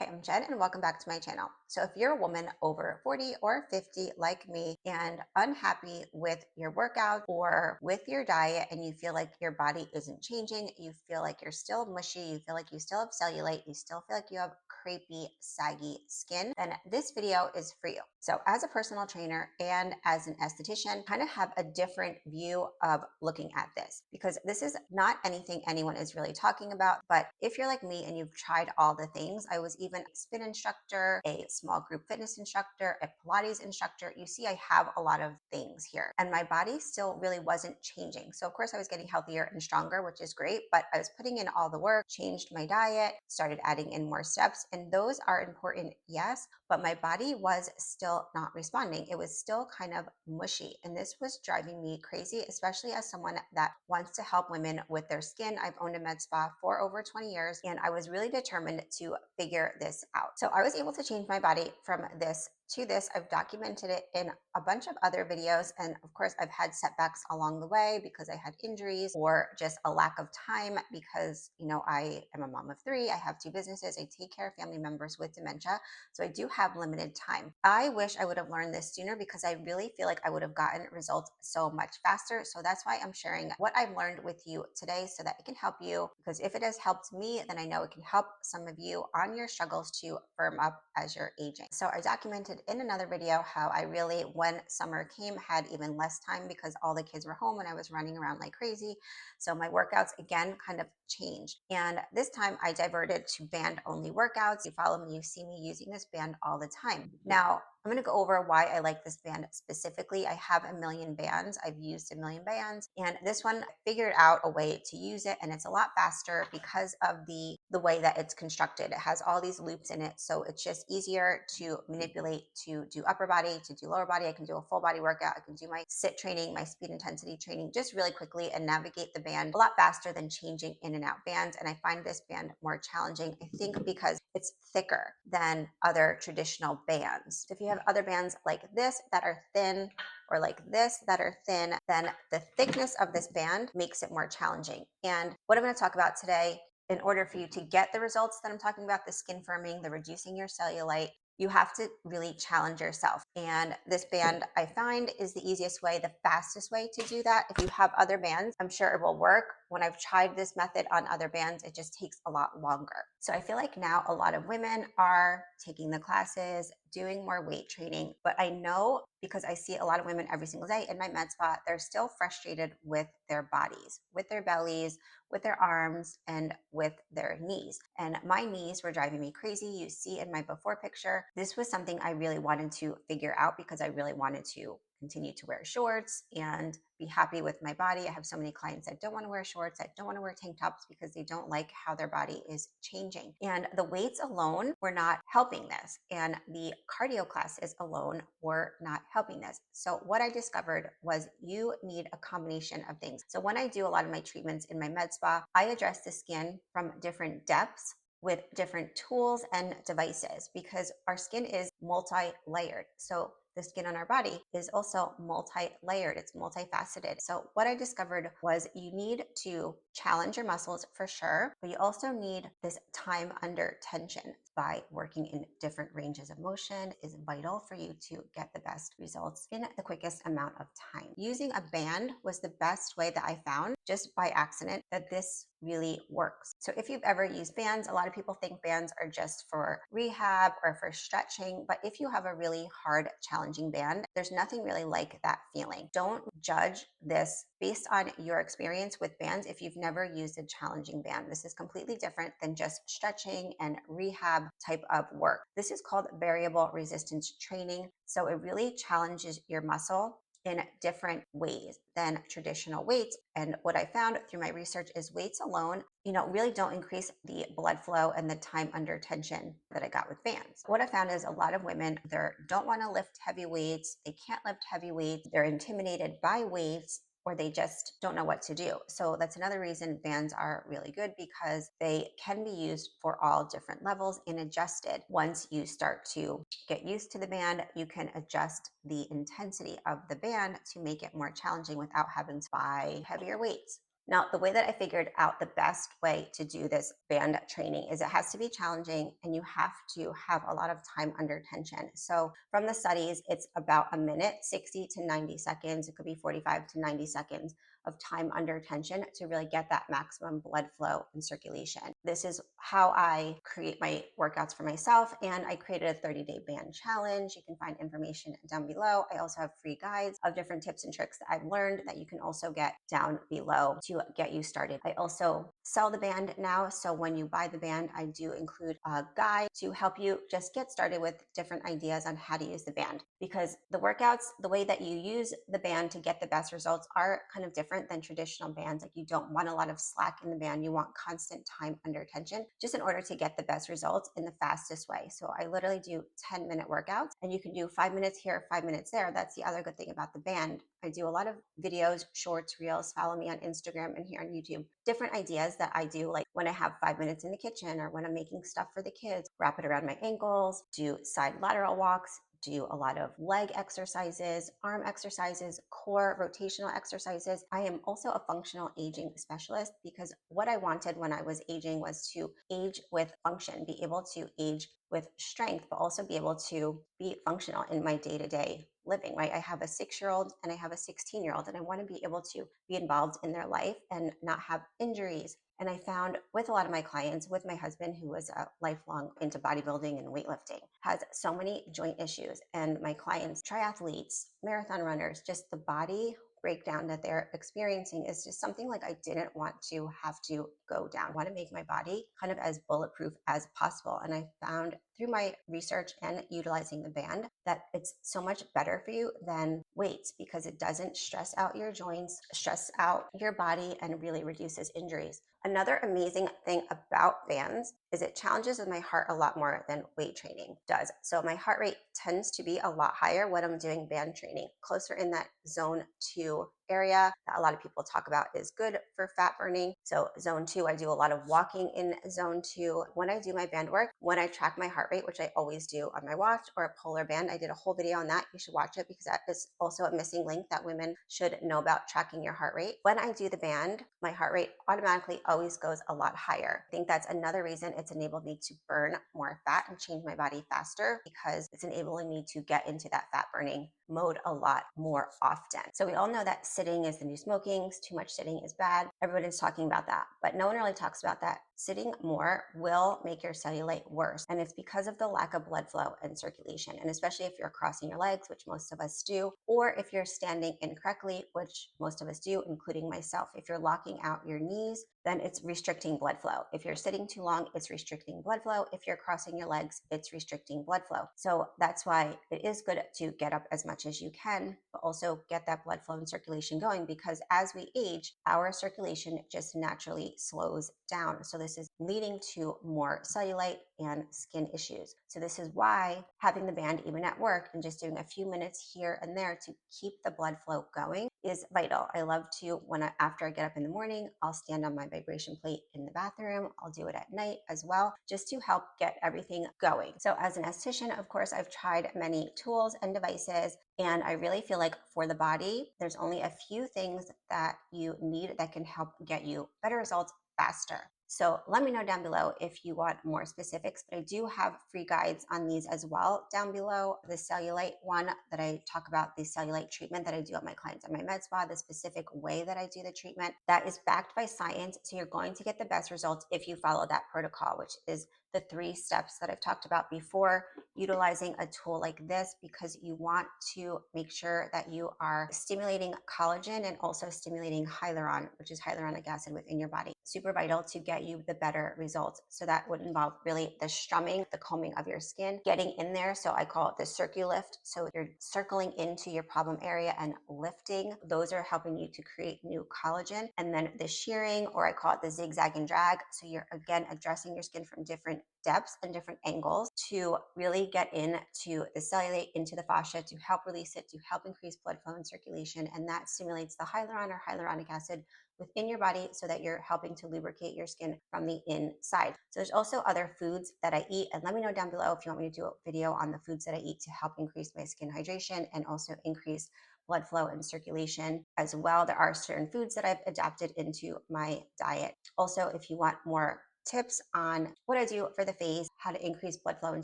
I'm Jen and welcome back to my channel. So if you're a woman over 40 or 50 like me and unhappy with your workout or with your diet and you feel like your body isn't changing, you feel like you're still mushy, you feel like you still have cellulite, you still feel like you have crepey, saggy skin, then this video is for you. So as a personal trainer and as an esthetician, kind of have a different view of looking at this because this is not anything anyone is really talking about. But if you're like me and you've tried all the things, I was even a spin instructor, a small group fitness instructor, a Pilates instructor. You see, I have a lot of things here and my body still really wasn't changing. So of course I was getting healthier and stronger, which is great, but I was putting in all the work, changed my diet, started adding in more steps. And those are important, yes, but my body was still not responding. It was still kind of mushy. And this was driving me crazy, especially as someone that wants to help women with their skin. I've owned a med spa for over 20 years, and I was really determined to figure this out. So I was able to change my body from this to this. I've documented it in a bunch of other videos. And of course, I've had setbacks along the way because I had injuries or just a lack of time because, I am a mom of three. I have two businesses. I take care of family members with dementia. So I do have limited time. I wish I would have learned this sooner because I really feel like I would have gotten results so much faster. So that's why I'm sharing what I've learned with you today so that it can help you. Because if it has helped me, then I know it can help some of you on your struggles to firm up as you're aging. So I documented in another video how I really, when summer came, had even less time because all the kids were home and I was running around like crazy. So my workouts again kind of changed. And this time I diverted to band only workouts. You follow me, you see me using this band all the time. Now, I'm going to go over why I like this band specifically. I have a million bands. I've used a million bands, and this one I figured out a way to use it, and it's a lot faster because of the way that it's constructed. It has all these loops in it, so it's just easier to manipulate, to do upper body, to do lower body. I can do a full body workout. I can do my sit training, my speed intensity training just really quickly and navigate the band a lot faster than changing in and out bands. And I find this band more challenging, I think, because it's thicker than other traditional bands. If you have other bands like this that are thin or like this that are thin, then the thickness of this band makes it more challenging. And what I'm going to talk about today, in order for you to get the results that I'm talking about, the skin firming, the reducing your cellulite, you have to really challenge yourself. And this band I find is the easiest way, the fastest way to do that. If you have other bands, I'm sure it will work. When I've tried this method on other bands, it just takes a lot longer. So I feel like now a lot of women are taking the classes, doing more weight training, but I know because I see a lot of women every single day in my med spa, they're still frustrated with their bodies, with their bellies, with their arms, and with their knees. And my knees were driving me crazy. You see in my before picture, this was something I really wanted to figure out because I really wanted to continue to wear shorts and be happy with my body. I have so many clients that don't want to wear shorts, that don't want to wear tank tops because they don't like how their body is changing. And the weights alone were not helping this. And the cardio classes alone were not helping this. So what I discovered was you need a combination of things. So when I do a lot of my treatments in my med spa, I address the skin from different depths with different tools and devices because our skin is multi-layered. So the skin on our body is also multi-layered, it's multifaceted. So what I discovered was you need to challenge your muscles for sure, but you also need this time under tension. By working in different ranges of motion is vital for you to get the best results in the quickest amount of time. Using a band was the best way that I found just by accident that this really works. So if you've ever used bands, a lot of people think bands are just for rehab or for stretching, but if you have a really hard, challenging band, there's nothing really like that feeling. Don't judge this based on your experience with bands if you've never used a challenging band. This is completely different than just stretching and rehab type of work. This is called variable resistance training. So it really challenges your muscle in different ways than traditional weights. And what I found through my research is weights alone, really don't increase the blood flow and the time under tension that I got with bands. What I found is a lot of women, they don't want to lift heavy weights. They can't lift heavy weights. They're intimidated by weights, or they just don't know what to do. So that's another reason bands are really good because they can be used for all different levels and adjusted. Once you start to get used to the band, you can adjust the intensity of the band to make it more challenging without having to buy heavier weights. Now, the way that I figured out the best way to do this band training is it has to be challenging and you have to have a lot of time under tension. So, from the studies, it's about a minute, 60 to 90 seconds. It could be 45 to 90 seconds of time under tension to really get that maximum blood flow and circulation. This is how I create my workouts for myself. And I created a 30-day band challenge. You can find information down below. I also have free guides of different tips and tricks that I've learned that you can also get down below to get you started. I also sell the band now. So when you buy the band, I do include a guide to help you just get started with different ideas on how to use the band. Because the workouts, the way that you use the band to get the best results are kind of different than traditional bands. Like you don't want a lot of slack in the band. You want constant time under tension just in order to get the best results in the fastest way. So I literally do 10-minute workouts and you can do 5 minutes here, 5 minutes there. That's the other good thing about the band. I do a lot of videos, shorts, reels. Follow me on Instagram and here on YouTube. Different ideas that I do, like when I have 5 minutes in the kitchen or when I'm making stuff for the kids, wrap it around my ankles, do side lateral walks, do a lot of leg exercises, arm exercises, core rotational exercises. I am also a functional aging specialist because what I wanted when I was aging was to age with function, be able to age with strength, but also be able to be functional in my day-to-day living, right? I have a 6-year-old and I have a 16-year-old, and I want to be able to be involved in their life and not have injuries. And I found with a lot of my clients, with my husband, who was a lifelong into bodybuilding and weightlifting, has so many joint issues. And my clients, triathletes, marathon runners, just the body breakdown that they're experiencing is just something like I didn't want to have to go down. I want to make my body kind of as bulletproof as possible. And I found through my research and utilizing the band that it's so much better for you than weights because it doesn't stress out your joints, stress out your body, and really reduces injuries. Another amazing thing about bands is it challenges my heart a lot more than weight training does. So my heart rate tends to be a lot higher when I'm doing band training, closer in that zone 2 area that a lot of people talk about is good for fat burning. So zone 2, I do a lot of walking in zone 2. When I do my band work, when I track my heart rate, which I always do on my watch or a polar band, I did a whole video on that. You should watch it because that is also a missing link that women should know about tracking your heart rate. When I do the band, my heart rate automatically always goes a lot higher. I think that's another reason it's enabled me to burn more fat and change my body faster because it's enabling me to get into that fat burning mode a lot more often. So we all know that sitting is the new smoking. Too much sitting is bad. Everybody's talking about that, but no one really talks about that. Sitting more will make your cellulite worse. And it's because of the lack of blood flow and circulation. And especially if you're crossing your legs, which most of us do, or if you're standing incorrectly, which most of us do, including myself. If you're locking out your knees, then it's restricting blood flow. If you're sitting too long, it's restricting blood flow. If you're crossing your legs, it's restricting blood flow. So that's why it is good to get up as much as you can, but also get that blood flow and circulation going because as we age, our circulation just naturally slows down. So this is leading to more cellulite and skin issues. So this is why having the band even at work and just doing a few minutes here and there to keep the blood flow going is vital. I love to, after I get up in the morning, I'll stand on my vibration plate in the bathroom. I'll do it at night as well, just to help get everything going. So as an esthetician, of course, I've tried many tools and devices, and I really feel like for the body, there's only a few things that you need that can help get you better results faster. So let me know down below if you want more specifics, but I do have free guides on these as well down below. The cellulite one that I talk about, the cellulite treatment that I do on my clients at my med spa, the specific way that I do the treatment, that is backed by science. So you're going to get the best results if you follow that protocol, which is the 3 steps that I've talked about before, utilizing a tool like this because you want to make sure that you are stimulating collagen and also stimulating hyaluron, which is hyaluronic acid within your body. Super vital to get you the better results. So that would involve really the strumming, the combing of your skin, getting in there. So I call it the circulift. So you're circling into your problem area and lifting. Those are helping you to create new collagen. And then the shearing, or I call it the zigzag and drag. So you're again addressing your skin from different depths and different angles to really get into the cellulite, into the fascia, to help release it, to help increase blood flow and circulation. And that stimulates the hyaluron or hyaluronic acid within your body so that you're helping to lubricate your skin from the inside. So there's also other foods that I eat, and let me know down below if you want me to do a video on the foods that I eat to help increase my skin hydration and also increase blood flow and circulation as well. There are certain foods that I've adapted into my diet. Also, if you want more tips on what I do for the face, how to increase blood flow and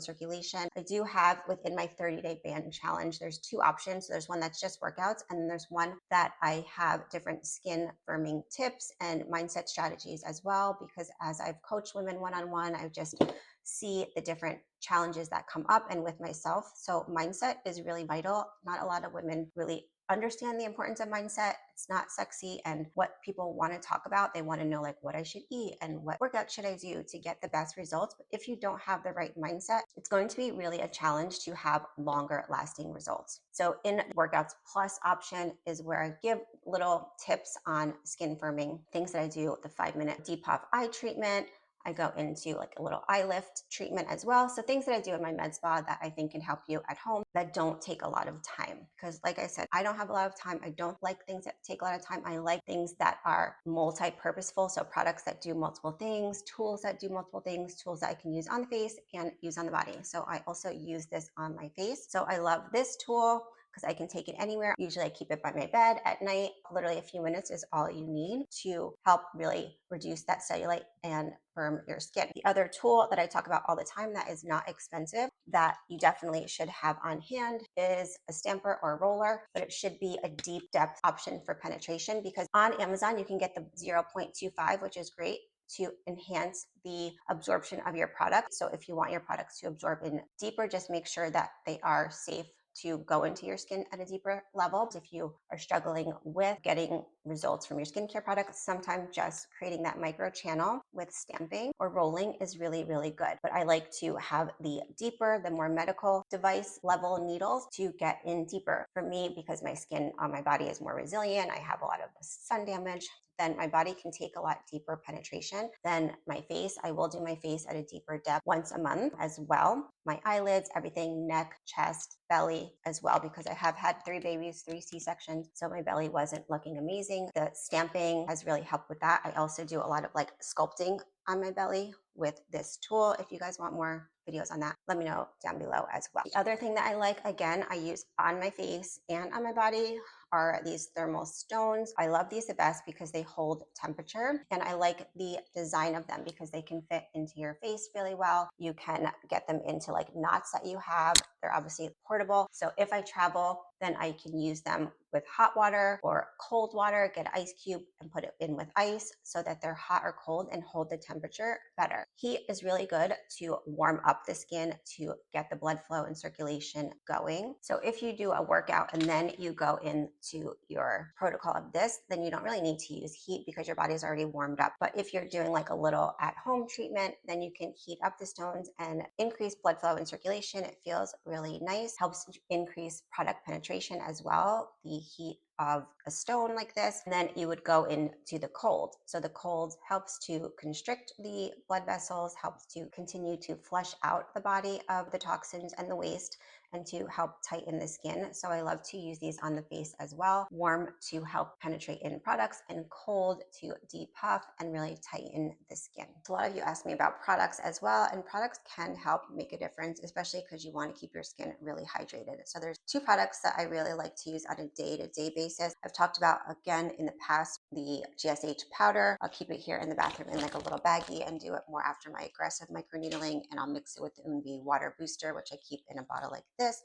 circulation, I do have within my 30-day band challenge, there's two options. There's one that's just workouts, and then there's one that I have different skin firming tips and mindset strategies as well, because as I've coached women one-on-one, I just see the different challenges that come up and with myself. So mindset is really vital. Not a lot of women really understand the importance of mindset. It's not sexy and what people want to talk about. They want to know like what I should eat and what workout should I do to get the best results. But if you don't have the right mindset, it's going to be really a challenge to have longer lasting results. So in the Workouts Plus option is where I give little tips on skin firming, things that I do, the 5-minute depuff eye treatment. I go into like a little eye lift treatment as well. So things that I do in my med spa that I think can help you at home that don't take a lot of time. Because like I said, I don't have a lot of time. I don't like things that take a lot of time. I like things that are multi-purposeful. So products that do multiple things, tools that do multiple things, tools that I can use on the face and use on the body. So I also use this on my face. So I love this tool because I can take it anywhere. Usually I keep it by my bed at night. Literally a few minutes is all you need to help really reduce that cellulite and firm your skin. The other tool that I talk about all the time that is not expensive, that you definitely should have on hand, is a stamper or a roller, but it should be a deep depth option for penetration, because on Amazon you can get the 0.25, which is great to enhance the absorption of your product. So if you want your products to absorb in deeper, just make sure that they are safe to go into your skin at a deeper level. If you are struggling with getting results from your skincare products, sometimes just creating that micro channel with stamping or rolling is really, really good. But I like to have the deeper, the more medical device level needles to get in deeper. For me, because my skin on my body is more resilient, I have a lot of sun damage, then my body can take a lot deeper penetration than my face. I will do my face at a deeper depth once a month as well. My eyelids, everything, neck, chest, belly as well, because I have had 3 babies, 3 C-sections. So my belly wasn't looking amazing. The stamping has really helped with that. I also do a lot of like sculpting on my belly with this tool. If you guys want more videos on that, let me know down below as well. The other thing that I like, again, I use on my face and on my body, are these thermal stones. I love these the best because they hold temperature, and I like the design of them because they can fit into your face really well. You can get them into like knots that you have. They're obviously portable. So if I travel, then I can use them with hot water or cold water, get an ice cube and put it in with ice so that they're hot or cold and hold the temperature better. Heat is really good to warm up the skin to get the blood flow and circulation going. So if you do a workout and then you go into your protocol of this, then you don't really need to use heat because your body's already warmed up. But if you're doing like a little at-home treatment, then you can heat up the stones and increase blood flow and circulation. It feels really nice, helps increase product penetration as well, the heat of a stone like this. And then you would go into the cold. So the cold helps to constrict the blood vessels, helps to continue to flush out the body of the toxins and the waste, and to help tighten the skin. So I love to use these on the face as well. Warm to help penetrate in products, and cold to depuff and really tighten the skin. So a lot of you asked me about products as well, and products can help make a difference, especially because you want to keep your skin really hydrated. So there's 2 products that I really like to use on a day-to-day basis. I've talked about, again, in the past, the GSH powder. I'll keep it here in the bathroom in like a little baggie and do it more after my aggressive microneedling, and I'll mix it with the UNV water booster, which I keep in a bottle like this,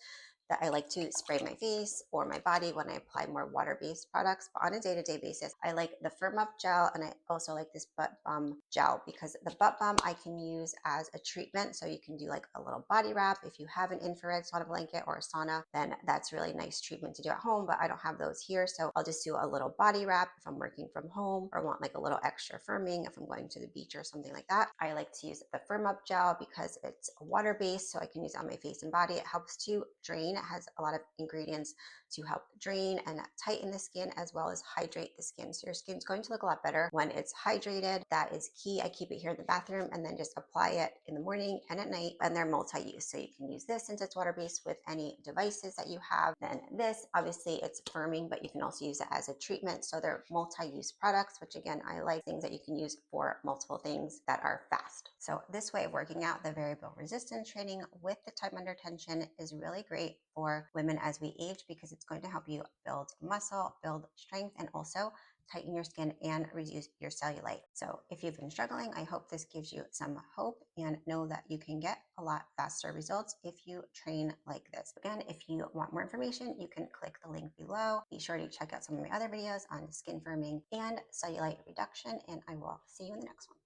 that I like to spray my face or my body when I apply more water-based products. But on a day-to-day basis, I like the Firm Up gel, and I also like this butt balm gel, because the butt balm I can use as a treatment. So you can do like a little body wrap. If you have an infrared sauna blanket or a sauna, then that's really nice treatment to do at home, but I don't have those here. So I'll just do a little body wrap if I'm working from home or want like a little extra firming if I'm going to the beach or something like that. I like to use the Firm Up gel because it's water-based, so I can use it on my face and body. It helps to drain. It has a lot of ingredients to help drain and tighten the skin as well as hydrate the skin. So your skin's going to look a lot better when it's hydrated. That is key. I keep it here in the bathroom and then just apply it in the morning and at night, and they're multi-use. So you can use this since it's water-based with any devices that you have. Then this, obviously it's firming, but you can also use it as a treatment. So they're multi-use products, which again, I like things that you can use for multiple things that are fast. So this way of working out, the variable resistance training with the time under tension is really great. for women as we age because it's going to help you build muscle, build strength, and also tighten your skin and reduce your cellulite. So if you've been struggling, I hope this gives you some hope, and know that you can get a lot faster results if you train like this. Again, if you want more information, you can click the link below. Be sure to check out some of my other videos on skin firming and cellulite reduction, and I will see you in the next one.